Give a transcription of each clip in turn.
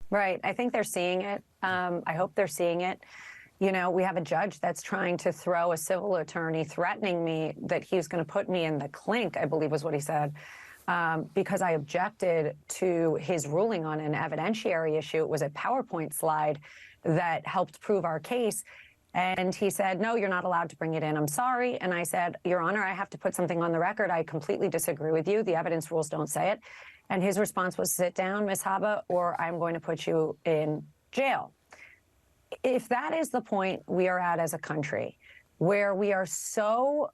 Right. I think they're seeing it. I hope they're seeing it. You know, we have a judge that's trying to throw a civil attorney, threatening me that he's going to put me in the clink, I believe was what he said, because I objected to his ruling on an evidentiary issue. It was a PowerPoint slide that helped prove our case. And he said, no, you're not allowed to bring it in. I'm sorry. And I said, Your Honor, I have to put something on the record. I completely disagree with you. The evidence rules don't say it. And his response was, sit down, Ms. Habba, or I'm going to put you in jail. If that is the point we are at as a country, where we are so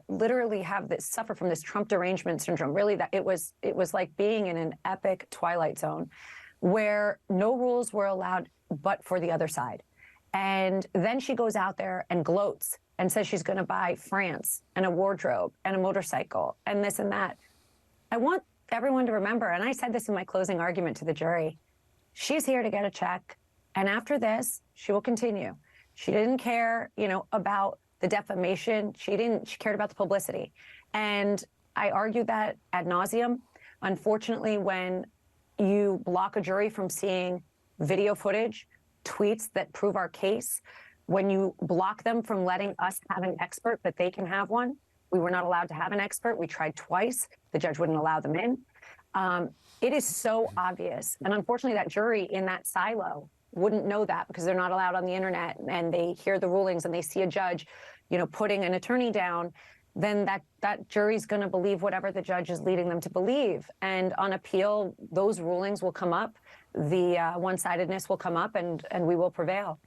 literally suffer from this Trump derangement syndrome, really that it was like being in an epic Twilight Zone where no rules were allowed but for the other side. And then she goes out there and gloats and says she's going to buy France and a wardrobe and a motorcycle and this and that. I want everyone to remember, and I said this in my closing argument to the jury, she's here to get a check. And after this, she will continue. She didn't care, about the defamation. She cared about the publicity. And I argue that ad nauseum. Unfortunately, when you block a jury from seeing video footage, tweets that prove our case, when you block them from letting us have an expert that they can have one, we were not allowed to have an expert. We tried twice. The judge wouldn't allow them in. It is so obvious. And unfortunately, that jury in that silo wouldn't know that because they're not allowed on the internet and they hear the rulings and they see a judge, putting an attorney down, then that jury's going to believe whatever the judge is leading them to believe. And on appeal, those rulings will come up. The one-sidedness will come up and we will prevail.